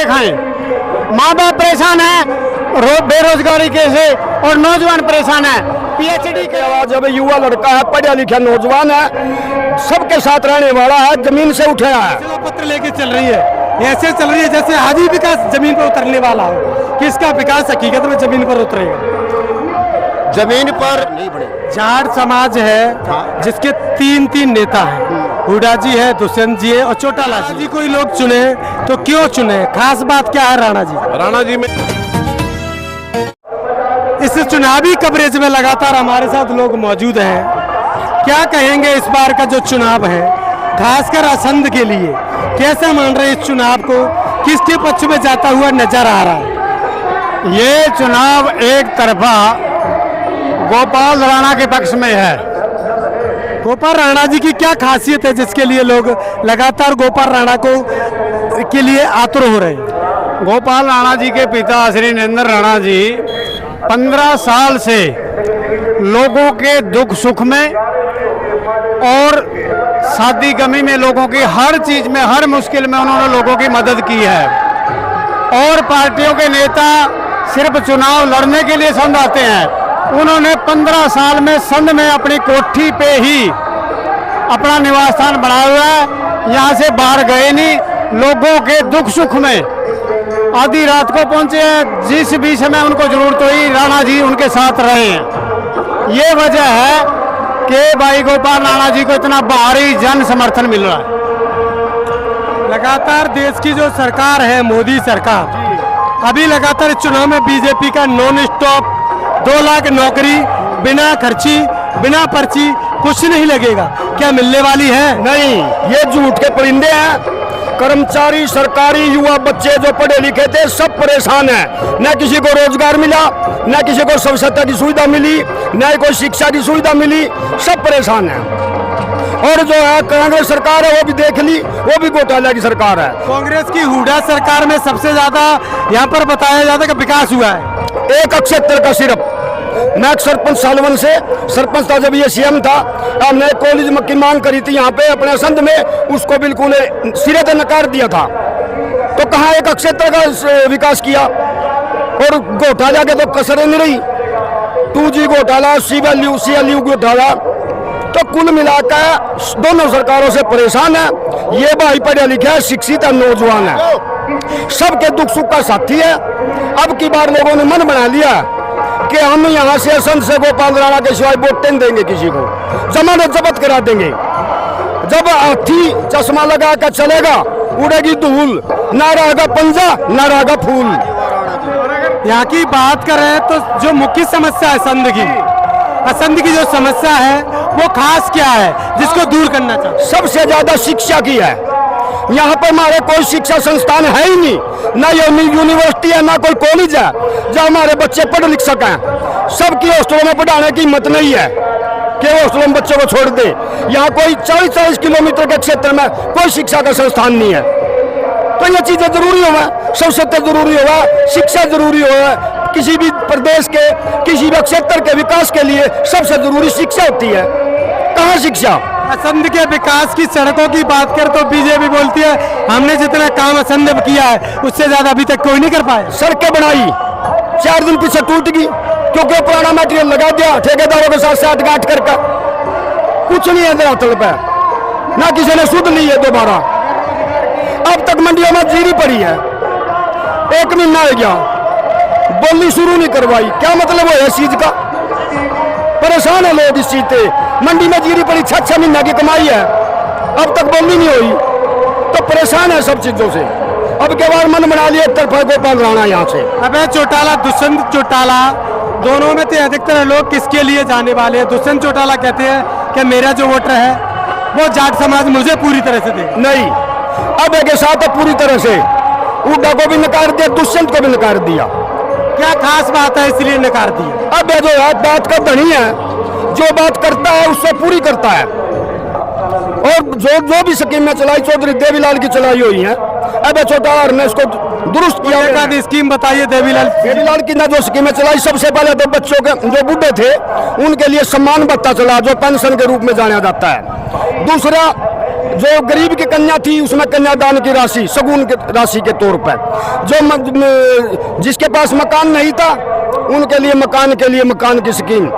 के खाएं। माँ बाप परेशान है बेरोजगारी के से और नौजवान परेशान है। पीएचडी के जब युवा लड़का है, पढ़ा लिखा नौजवान है, सबके साथ रहने वाला है, जमीन से उठा है, पत्र लेके चल रही है, ऐसे चल रही है जैसे आज ही विकास जमीन पर उतरने वाला हो। किसका विकास हकीकत में जमीन पर उतरेगा? जमीन पर नहीं बढ़ेगा। जाट समाज है जिसके तीन नेता हैं, हुडा जी है, दुष्यंत जी है और चौटाला जी। कोई लोग चुने तो क्यों चुने, खास बात क्या है राणा जी? राणा जी में इस चुनावी कवरेज में लगातार हमारे साथ लोग मौजूद हैं। क्या कहेंगे इस बार का जो चुनाव है, खासकर असंध के लिए कैसे मान रहे हैं इस चुनाव को, किसके पक्ष में जाता हुआ नजर आ रहा है? ये चुनाव एक तरफा गोपाल राणा के पक्ष में है। गोपाल राणा जी की क्या खासियत है जिसके लिए लोग लगातार गोपाल राणा के लिए आतुर हो रहे हैं? गोपाल राणा जी के पिता श्री नरेंद्र राणा जी 15 साल से लोगों के दुख सुख में और शादी गमी में, लोगों की हर चीज में, हर मुश्किल में उन्होंने लोगों की मदद की है। और पार्टियों के नेता सिर्फ चुनाव लड़ने के लिए संघ आते हैं, उन्होंने 15 साल में संघ में अपनी कोठी पे ही अपना निवास स्थान बनाया हुआ है। यहाँ से बाहर गए नहीं, लोगों के दुख सुख में आधी रात को पहुंचे हैं, जिस भी समय उनको जरूरत हुई राणा जी उनके साथ रहे हैं। ये वजह है कि भाई गोपाल राणा जी को इतना भारी जन समर्थन मिल रहा है। लगातार देश की जो सरकार है, मोदी सरकार, अभी लगातार इस चुनाव में बीजेपी का नॉन स्टॉप 2 लाख नौकरी बिना खर्ची बिना पर्ची कुछ नहीं लगेगा, क्या मिलने वाली है? नहीं, ये झूठ के परिंदे हैं। कर्मचारी, सरकारी, युवा, बच्चे जो पढ़े लिखे थे सब परेशान हैं। न किसी को रोजगार मिला, न किसी को स्वच्छता की सुविधा मिली, न कोई शिक्षा की सुविधा मिली, सब परेशान हैं। और जो है कांग्रेस सरकार है वो भी देख ली, वो भी घोटाला की सरकार है। कांग्रेस की हुडा सरकार में सबसे ज्यादा यहाँ पर बताया जाता है कि विकास हुआ है। एक अक्षेत्र का सिर्फ, मैं सरपंच सालवन से सरपंच था जब ये सीएम था, हमने कॉलेज की मांग करी थी यहाँ पे अपने संध में, उसको बिल्कुल सिरे से नकार दिया था। तो कहाँ एक क्षेत्र का विकास किया? और घोटाला के तो कसरें नहीं रही, 2G घोटाला, CLU घोटाला, तो कुल मिलाकर दोनों सरकारों से परेशान है। ये भाई पढ़े लिखे शिक्षित नौजवान है, सबके दुख सुख का साथी है। अब की बार लोगों ने मन बना लिया कि हम यहाँ से संत से गोपाल राणा के सिवाय वोट नहीं देंगे किसी को, जमानत जब्त करा देंगे। जब हाथी चश्मा लगा कर चलेगा उड़ेगी धूल, ना रहेगा पंजा ना रहेगा फूल। यहाँ की बात करें तो जो मुख्य समस्या है असंध की जो समस्या है वो खास क्या है जिसको दूर करना चाहिए? सबसे ज्यादा शिक्षा की है। यहाँ पर हमारे कोई शिक्षा संस्थान है ही नहीं, ना यूनिवर्सिटी है ना कोई कॉलेज है जहाँ हमारे बच्चे पढ़ लिख सकें। सबकी हॉस्टलों में पढ़ाने की हिम्मत नहीं है कि हॉस्टलों में बच्चों को छोड़ दे। यहाँ कोई 40-40 किलोमीटर के क्षेत्र में कोई शिक्षा का संस्थान नहीं है। तो ये चीजें जरूरी होगा, सबसे जरूरी होगा, शिक्षा जरूरी होगा। किसी भी प्रदेश के, किसी भी क्षेत्र के विकास के लिए सबसे जरूरी शिक्षा होती है। कहाँ शिक्षा? असंध के विकास की सड़कों की बात कर तो बीजेपी बोलती है हमने जितना काम असंध किया है उससे ज्यादा अभी तक कोई नहीं कर पाया। सड़कें बनाई, 4 दिन पीछे टूट गई क्योंकि पुराना मटेरियल लगा दिया ठेकेदारों के साथ साठ गांठ करके। कुछ नहीं है धरातल पे, ना किसी ने सुध ली है दोबारा। अब तक मंडियों में जीरी पड़ी है, 1 महीना हो गया, बोली शुरू नहीं करवाई। क्या मतलब है इस चीज का? परेशान है लोग इस चीज से। मंडी में जीरी पड़ी 6 महीने की कमाई है, अब तक बोली नहीं हुई, तो परेशान है सब चीजों से। अब के बाद मन बना लिया तरफा गोपाल राणा यहाँ से। अबे चौटाला, दुष्यंत चौटाला, दोनों में तो अधिकतर लोग किसके लिए जाने वाले हैं? दुष्यंत चौटाला कहते हैं कि मेरा जो वोटर है वो जाट समाज मुझे पूरी तरह से दे। नहीं, अब के साथ पूरी तरह से हुड्डा को भी नकार दिया, दुष्यंत को भी नकार दिया। क्या खास बात है इसलिए नकार दिया? अब जो है बात का धनी है, जो बात करता है उससे पूरी करता है। और जो भी स्कीमें चलाई चौधरी देवीलाल की चलाई हुई है, अब चौटाला ने इसको दुरुस्त किया। स्कीम बताइए देवीलाल की ना जो स्कीमें चलाई, सबसे पहले तो बच्चों के जो बूढ़े थे उनके लिए सम्मान भत्ता चला जो पेंशन के रूप में जाना जाता है। दूसरा जो गरीब की कन्या थी उसमें कन्यादान की राशि, शगुन की राशि के तौर पर, जो जिसके पास मकान नहीं था उनके लिए मकान की स्कीम,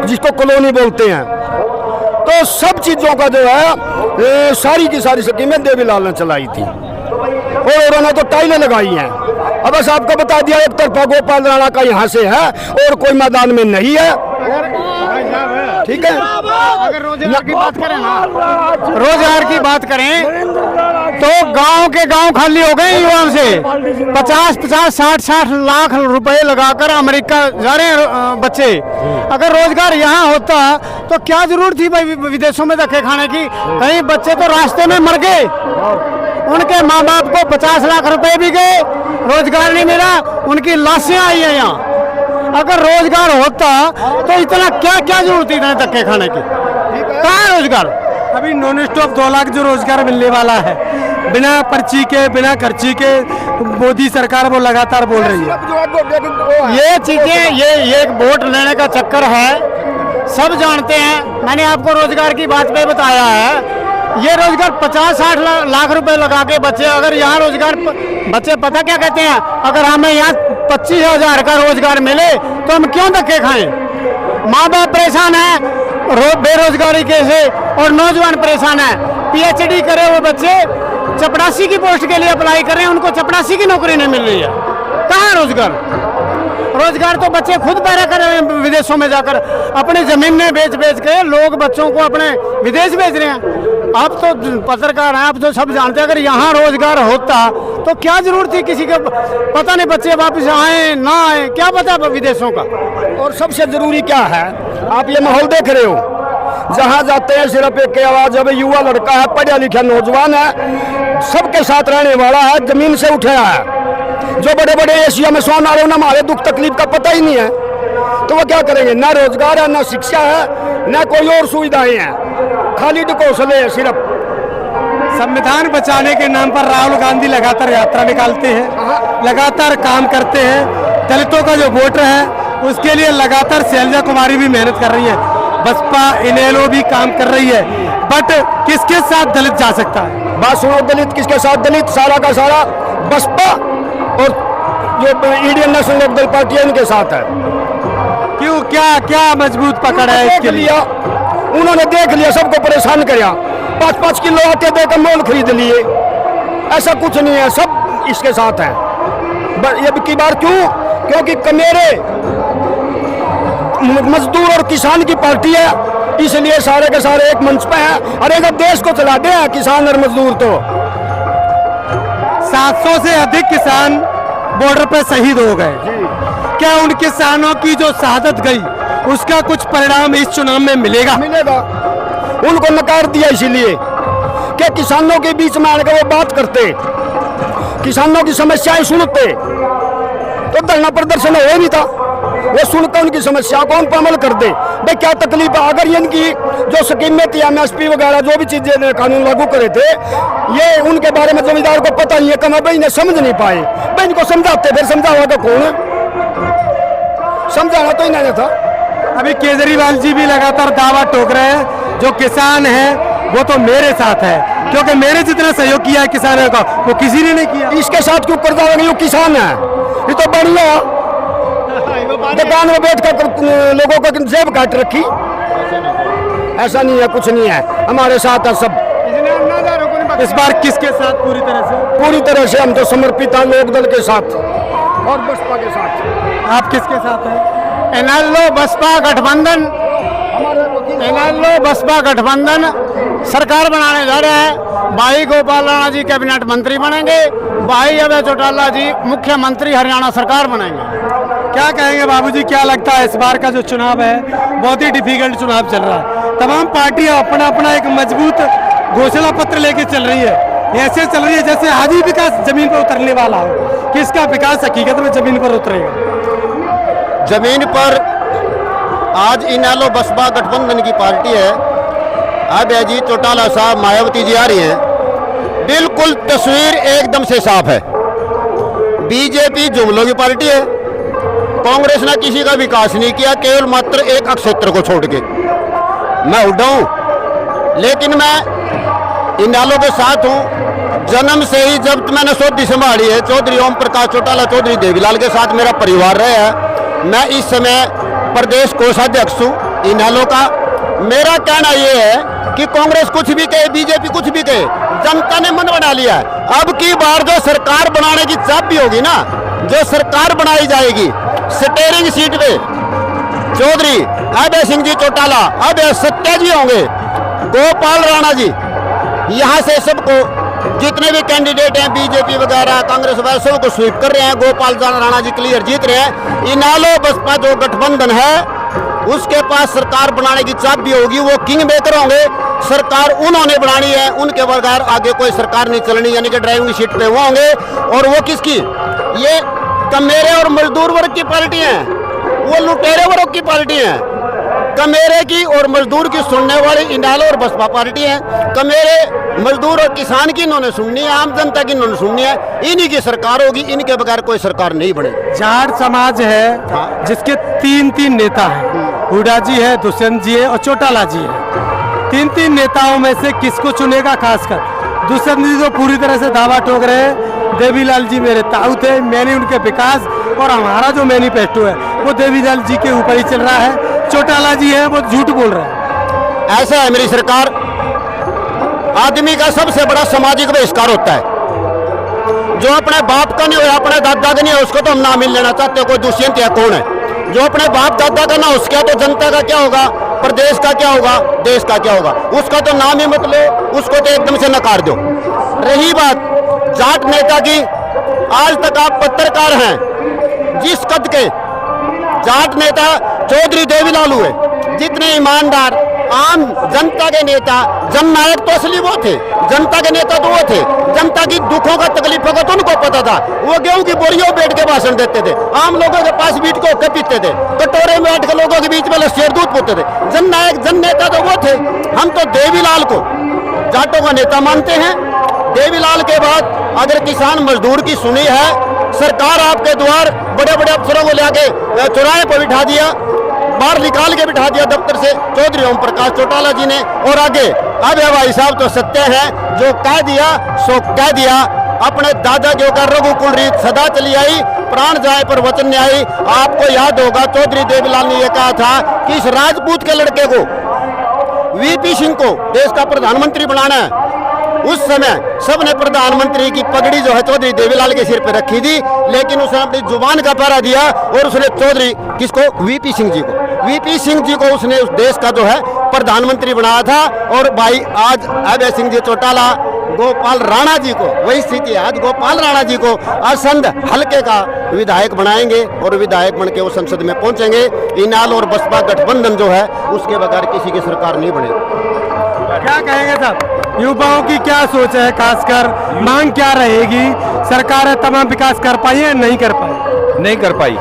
जिसको कॉलोनी बोलते हैं। तो सब चीज़ों का जो है सारी की सारी स्कीमें देवीलाल ने चलाई थी और उन्होंने तो टाइलें लगाई हैं। अब बस आपको बता दिया, एक तरफा गोपाल राणा का यहाँ से है और कोई मैदान में नहीं है। ठीक है, अगर रोजगार की बात करें ना, रोजगार की बात करें तो गांव के गांव खाली हो गए युवाओं से। 50-50, 60-60 लाख रुपए लगाकर अमेरिका जा रहे हैं बच्चे। अगर रोजगार यहाँ होता तो क्या जरूरत थी भाई विदेशों में धक्के खाने की। कई बच्चे तो रास्ते में मर गए, उनके माँ बाप को 50 लाख रुपए भी गए, रोजगार नहीं मिला, उनकी लाशें आई है यहाँ। अगर रोजगार होता तो इतना क्या क्या जरूरत थी इतने धक्के खाने की। कहाँ है रोजगार? अभी नॉन स्टॉप 2 लाख जो रोजगार मिलने वाला है बिना पर्ची के, बिना खर्ची के, मोदी सरकार वो लगातार बोल रही है। ये चीजें, ये वोट लेने का चक्कर है, सब जानते हैं। मैंने आपको रोजगार की बात पे बताया है। ये रोजगार 50-60 लाख रुपए लगा के बच्चे, अगर यहाँ रोजगार बच्चे पता क्या कहते हैं, अगर हमें यहाँ 25,000 का रोजगार मिले तो हम क्यों धक्के खाएं। माँ बाप परेशान है बेरोजगारी के से और नौजवान परेशान है। PhD करे वो बच्चे चपरासी की पोस्ट के लिए अप्लाई कर रहे हैं, उनको चपरासी की नौकरी नहीं मिल रही है। कहाँ रोजगार? रोजगार तो बच्चे खुद पैदा कर रहे हैं विदेशों में जाकर, अपनी जमीनें बेच के लोग बच्चों को अपने विदेश भेज रहे हैं। आप तो पत्रकार हैं, आप तो सब जानते हैं। अगर यहाँ रोजगार होता तो क्या जरूरत थी किसी का, पता नहीं बच्चे वापस आए ना आए, क्या पता विदेशों का। और सबसे जरूरी क्या है, आप ये माहौल देख रहे हो, जहाँ जाते हैं सिर्फ एक की आवाज, अब युवा लड़का है, पढ़ा लिखा नौजवान है, सबके साथ रहने वाला है, जमीन से उठा है। जो बड़े बड़े एशिया में सोने वाले उन्हें हमारे दुख तकलीफ का पता ही नहीं है, तो वो क्या करेंगे। ना रोजगार है, ना शिक्षा है, ना कोई और सुविधाएं हैं, खाली ढकोसले है सिर्फ। संविधान बचाने के नाम पर राहुल गांधी लगातार यात्रा निकालते हैं, लगातार काम करते हैं। दलितों का जो वोटर है उसके लिए लगातार शैलजा कुमारी भी मेहनत कर रही है, बसपा इनेलो भी काम कर रही है। बट किसके साथ दलित जा सकता है? बात सुनो, दलित किसके साथ? दलित सारा का सारा बसपा और जो इंडियन नेशनल लोकदल पार्टी है इनके साथ है। क्यों, क्या क्या मजबूत पकड़ है इसके लिए? उन्होंने देख लिया, सबको परेशान किया, 5-5 किलो आटे देकर मोल खरीद लिए। ऐसा कुछ नहीं है, सब इसके साथ है। ये की बार क्यों? क्योंकि कमेरे मजदूर और किसान की पार्टी है, इसलिए सारे के सारे एक मंच पे हैं। अरे अगर देश को चला दे किसान और मजदूर तो 700 से अधिक किसान बॉर्डर पे शहीद हो गए। क्या उन किसानों की जो शहादत गई उसका कुछ परिणाम इस चुनाव में मिलेगा? मिलेगा। उनको नकार दिया इसलिए कि किसानों के बीच में आकर वो बात करते, किसानों की समस्याएं सुनते, तो धरना प्रदर्शन हो नहीं था। वो सुनकर उनकी समस्या को उन पर अमल कर दे। भाई क्या तकलीफ है? अगर इनकी जो स्कीमें थी, MSP वगैरह जो भी चीजें कानून लागू करे थे, ये उनके बारे में जमींदार को पता नहीं है, कम भाई इन्हें समझ नहीं पाए। भाई इनको समझाते, फिर समझावा तो कौन है? समझाना तो इन्होंने था। अभी केजरीवाल जी भी लगातार दावा ठोक रहे हैं, जो किसान है वो तो मेरे साथ है, क्योंकि मैंने जितना सहयोग किया है किसानों का वो किसी ने नहीं किया। इसके साथ क्यों कर जाओगे? ये किसान है, ये तो बढ़िया दुकान में बैठ कर लोगों को जेब काट रखी। ऐसा नहीं है, कुछ नहीं है, हमारे साथ है सब। इस बार किसके साथ? पूरी तरह से हम तो समर्पित हैं लोकदल के साथ और बसपा के साथ। आप किसके साथ हैं? इनेलो बसपा गठबंधन, इनेलो बसपा गठबंधन सरकार बनाने जा रहा है। भाई गोपाल राणा जी कैबिनेट मंत्री बनेंगे, भाई अभय चौटाला जी मुख्यमंत्री हरियाणा सरकार बनेंगे। क्या कहेंगे बाबूजी, क्या लगता है इस बार का जो चुनाव है बहुत ही डिफिकल्ट चुनाव चल रहा है? तमाम पार्टियां अपना अपना एक मजबूत घोषणा पत्र लेके चल रही है, ऐसे चल रही है जैसे आज ही विकास जमीन पर उतरने वाला हो। किसका विकास हकीकत में जमीन पर उतरेगा? जमीन पर आज इनेलो बसपा गठबंधन की पार्टी है। अब अजीत चौटाला साहब, मायावती जी आ रही हैं, बिल्कुल तस्वीर एकदम से साफ है। बीजेपी जुमलों की पार्टी है, कांग्रेस ने किसी का विकास नहीं किया, केवल मात्र एक क्षेत्र को छोड़ के। मैं उड़ा हूं, लेकिन मैं इनालो के साथ हूँ जन्म से ही। जब मैंने सोधी संभाली है, चौधरी ओम प्रकाश चौटाला, चौधरी देवीलाल के साथ मेरा परिवार रहा है। मैं इस समय प्रदेश कोषाध्यक्ष हूँ इनालो का। मेरा कहना ये है कि कांग्रेस कुछ भी कहे, बीजेपी कुछ भी कहे, जनता ने मन बना लिया है। अब की बार जो सरकार बनाने की चाबी होगी ना, जो सरकार बनाई जाएगी स्टीयरिंग सीट पे चौधरी अभय सिंह जी चौटाला, अभय सत्या जी होंगे, गोपाल राणा जी, यहाँ से सबको जितने भी कैंडिडेट हैं बीजेपी वगैरह कांग्रेस वगैरह सबको स्वीप कर रहे हैं। गोपाल राणा जी क्लियर जीत रहे हैं। इनालो बसपा जो गठबंधन है उसके पास सरकार बनाने की चाबी होगी, वो किंग मेकर होंगे। सरकार उन्होंने बनानी है, उनके बगैर आगे कोई सरकार नहीं चलनी, यानी कि ड्राइविंग सीट पे वो होंगे। और वो किसकी? ये कमेरे और मजदूर वर्ग की पार्टी है, वो लुटेरे वर्ग की पार्टी है। कमेरे की और मजदूर की सुनने वाली इनालो और बसपा पार्टी है। कमेरे मजदूर और किसान की इन्होंने सुननी है, आम जनता की इन्होंने सुननी है। इन्हीं की सरकार होगी, इनके बगैर कोई सरकार नहीं बनेगी। जाट समाज है जिसके तीन नेता हैं, हुड्डा जी है, दुष्यंत जी है और चौटाला जी है। तीन नेताओं में से किसको चुनेगा? खासकर दुष्यंत जी तो पूरी तरह से दावा ठोक रहे हैं, देवीलाल जी मेरे ताऊ थे, मैंने उनके विकास और हमारा जो मैनिफेस्टो है वो देवीलाल जी के ऊपर ही चल रहा है। चौटाला जी है वो झूठ बोल रहे हैं। ऐसा है मेरी सरकार, आदमी का सबसे बड़ा सामाजिक बहिष्कार होता है। जो अपने बाप का नहीं हो, अपने दादा का नहीं हो, उसको तो हम नाम मिल लेना चाहते हो। कोई दुष्यंत या कौन है? जो अपने बाप दादा का ना उसका, तो जनता का क्या होगा, प्रदेश का क्या होगा, देश का क्या होगा? उसका तो नाम ही मत लो, उसको तो एकदम से नकार दो। रही बात जाट नेता की, आज तक आप पत्रकार हैं, जिस कद के जाट नेता चौधरी देवीलाल हुए, जितने ईमानदार आम जनता के नेता, जननायक तो असली वो थे, जनता के नेता तो वो थे। जनता की दुखों का तकलीफों का तो उनको पता था। वो गेहूं की बोरियों बैठ के भाषण देते थे, आम लोगों के पास बीट के पीते थे, कटोरे में बैठ के लोगों के बीच में लस्सी और दूध पोते थे। जननायक जन नेता तो वो थे। हम तो देवीलाल को जाटों का नेता मानते हैं। देवीलाल के बाद अगर किसान मजदूर की सुनी है, सरकार आपके द्वार बड़े बड़े अफसरों को लाके चौराहे पर बिठा दिया, बाहर निकाल के बिठा दिया दफ्तर से चौधरी ओम प्रकाश चौटाला जी ने। और आगे अब भाई साहब तो सत्य है, जो कह दिया सो कह दिया। अपने दादा के ऊपर रघुकुल रीत सदा चली आई, प्राण जाए पर वचन नहीं आई। आपको याद होगा चौधरी देवीलाल ने यह कहा था कि इस राजपूत के लड़के को, वीपी सिंह को देश का प्रधानमंत्री बनाना है। उस समय सबने प्रधानमंत्री की पगड़ी जो है चौधरी देवीलाल के सिर पे रखी थी, लेकिन उसने अपनी जुबान का पहरा दिया और उसने चौधरी किसको, वीपी सिंह जी को, वीपी सिंह जी को उसने उस देश का जो है प्रधानमंत्री बनाया था। और भाई आज अभय सिंह जी चौटाला, गोपाल राणा जी को वही स्थिति है। आज गोपाल राणा जी को असंध हल्के का विधायक बनाएंगे और विधायक बन के वो संसद में पहुंचेंगे। इनाल और बसपा गठबंधन जो है उसके बगैर किसी की सरकार नहीं बनेगी। क्या कहेंगे साहब, युवाओं की क्या सोच है, खासकर मांग क्या रहेगी? सरकार तमाम विकास कर पाई है, नहीं कर पाई? नहीं कर पाई।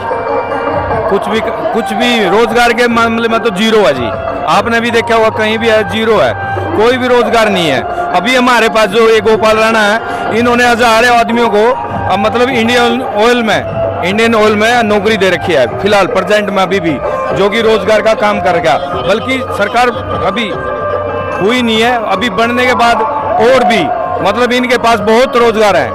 कुछ भी रोजगार के मामले में तो जीरो है जी। आपने भी देखा होगा, कहीं भी है जीरो है, कोई भी रोजगार नहीं है। अभी हमारे पास जो ये गोपाल राणा है, इन्होंने हजारों आदमियों को मतलब इंडियन ऑयल में नौकरी दे रखी है फिलहाल प्रेजेंट में अभी भी, जो कि रोजगार का काम करेगा। बल्कि सरकार अभी हुई नहीं है, अभी बनने के बाद और भी मतलब इनके पास बहुत रोजगार है,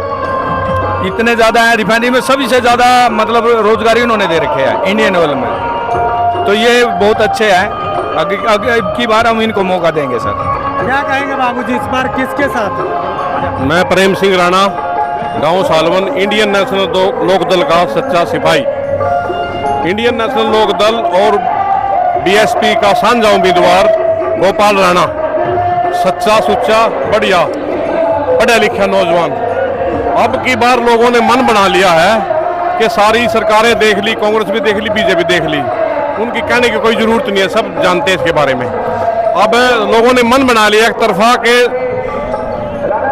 इतने ज्यादा है। रिफाइनरी में सभी से ज्यादा मतलब रोजगार इन्होंने दे रखे हैं इंडियन ऑयल में, तो ये बहुत अच्छे हैं। अगली की बार हम इनको मौका देंगे सर। क्या कहेंगे बाबूजी, इस बार किसके साथ? मैं प्रेम सिंह राणा, गांव सालवन, इंडियन नेशनल लोकदल का सच्चा सिपाही। इंडियन नेशनल लोकदल और बीएसपी का साझा उम्मीदवार गोपाल राणा, सच्चा सुच्चा बढ़िया पढ़ा लिखा नौजवान। अब की बार लोगों ने मन बना लिया है कि सारी सरकारें देख ली, कांग्रेस भी देख ली, बीजेपी देख ली, उनकी कहने की कोई जरूरत नहीं है, सब जानते हैं इसके बारे में। अब लोगों ने मन बना लिया एक तरफा के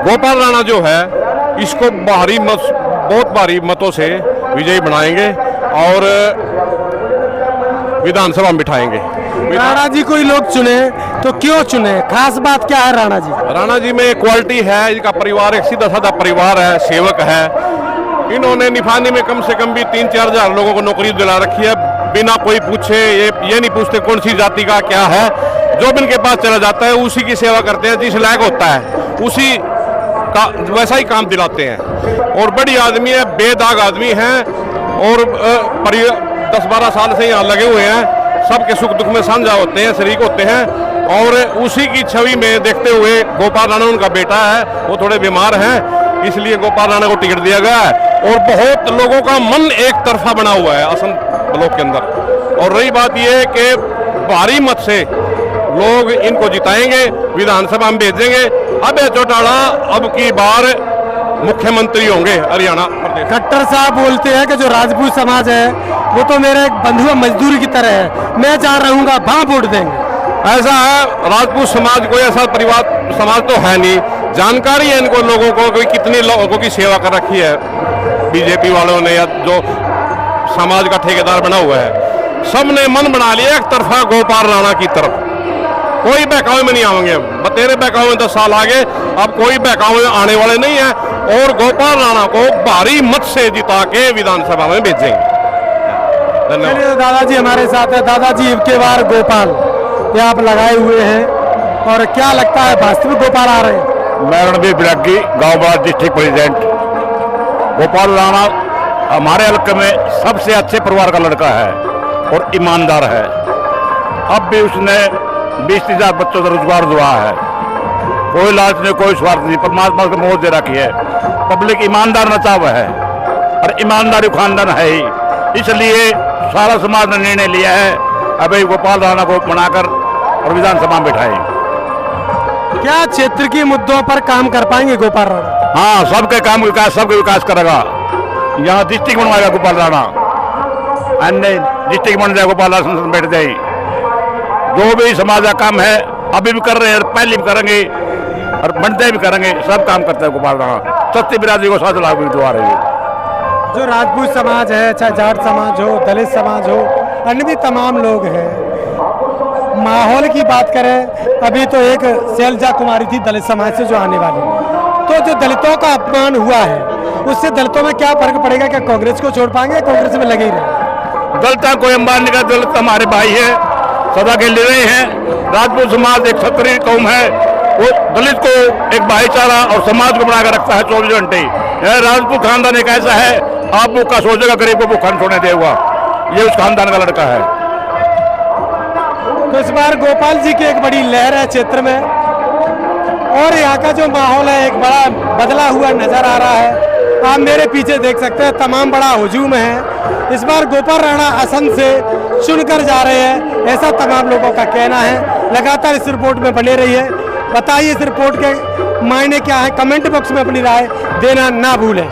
गोपाल राणा जो है इसको बहुत भारी मतों से विजयी बनाएंगे और विधानसभा में बिठाएंगे। राणा जी कोई लोग चुने तो क्यों चुने, खास बात क्या है राणा जी? राणा जी में क्वालिटी है, इनका परिवार एक सीधा साधा परिवार है, सेवक है। इन्होंने निफानी में कम से कम भी 3-4 हजार लोगों को नौकरी दिला रखी है, बिना कोई पूछे। ये नहीं पूछते कौन सी जाति का क्या है, जो भी इनके पास चला जाता है उसी की सेवा करते हैं, जिस लायक होता है उसी का वैसा ही काम दिलाते हैं। और बड़ी आदमी है, बेदाग आदमी हैं और 10-12 साल से यहाँ लगे हुए हैं, सबके सुख दुख में साझा होते हैं, शरीक होते हैं। और उसी की छवि में देखते हुए गोपाल राणा उनका बेटा है, वो थोड़े बीमार हैं, इसलिए गोपाल राणा को टिकट दिया गया है। और बहुत लोगों का मन एक तरफा बना हुआ है असम ब्लॉक के अंदर। और रही बात यह कि भारी मत से लोग इनको जिताएंगे, विधानसभा में भेजेंगे। अभय चौटाला अब की बार मुख्यमंत्री होंगे हरियाणा प्रदेश। खट्टर साहब बोलते हैं कि जो राजपूत समाज है वो तो मेरे एक बंधु और मजदूर की तरह है, मैं जहाँ रहूंगा वहाँ वोट देंगे। ऐसा है, राजपूत समाज कोई ऐसा परिवार समाज तो है नहीं। जानकारी है इनको लोगों को कि कितने लोगों की सेवा कर रखी है बीजेपी वालों ने, या जो समाज का ठेकेदार बना हुआ है। सबने मन बना लिया एक तरफा गोपाल राणा की तरफ, कोई बहकावे में नहीं आएंगे। तेरे बहकावे में 10 साल आगे, अब कोई बहकावे में आने वाले नहीं है। और गोपाल राणा को भारी मत से जिता के विधानसभा में भेजेंगे। धन्यवाद। चलिए दादाजी हमारे साथ है। दादाजी अब के बार गोपाल ये आप लगाए हुए हैं, और क्या लगता है वास्तविक गोपाल आ रहे हैं? मैं रणबीर बिरागी, गाँव बड़ा डिस्ट्रिक्ट प्रेसिडेंट। गोपाल राणा हमारे हल्के में सबसे अच्छे परिवार का लड़का है और ईमानदार है। अब भी उसने 20-30 बच्चों को रोजगार दिया है, कोई लालच नहीं, कोई स्वार्थ नहीं, परमात्मा को मोह दे रखी है। पब्लिक ईमानदार नचा हुआ है और ईमानदारी खानदान है ही, इसलिए सारा समाज ने निर्णय लिया है अभी गोपाल राणा को बनाकर और विधानसभा में बैठाए। क्या क्षेत्र के मुद्दों पर काम कर पाएंगे गोपाल राणा? हाँ, सबके काम विकास, सबके विकास करेगा। यहाँ डिस्ट्रिक्ट बनवाएगा गोपाल राणा, अन्य डिस्ट्रिक्ट बन जाए गोपाल राणा, संसद बैठ जाए। जो भी समाज का काम है अभी भी कर रहे हैं, पहले भी करेंगे और बनते भी करेंगे, सब काम करते हैं गोपाल राणा। सत्य बिरादरी को 7 लाख दुआ रही है। जो राजपूत समाज है, चाहे जाट समाज हो, दलित समाज हो, अन्य भी तमाम लोग हैं। माहौल की बात करें, अभी तो एक शैलजा कुमारी थी दलित समाज से जो आने वाली, तो जो दलितों का अपमान हुआ है उससे दलितों में क्या फर्क पड़ेगा? क्या कांग्रेस को छोड़ पाएंगे? कांग्रेस में लगे ही रहे? दलित कोई अंबानी का, दलित हमारे भाई है, सदा के ले रहे हैं। राजपूत समाज एक क्षत्रिय कौम है, वो दलित को एक भाईचारा और समाज को बनाकर रखता है 24 घंटे। यह राजपूत खानदान एक ऐसा है, आप भूखा सोचेगा, गरीब को भूखा छोड़ने देगा, ये उस खानदान का लड़का है। तो इस बार गोपाल जी की एक बड़ी लहर है क्षेत्र में, और यहाँ का जो माहौल है एक बड़ा बदला हुआ नजर आ रहा है। आप मेरे पीछे देख सकते हैं, तमाम बड़ा हुजूम है। इस बार गोपाल राणा असम से चुनकर जा रहे हैं, ऐसा तमाम लोगों का कहना है। लगातार इस रिपोर्ट में बने रहिए, बताइए इस रिपोर्ट के मायने क्या है, कमेंट बॉक्स में अपनी राय देना ना भूलें।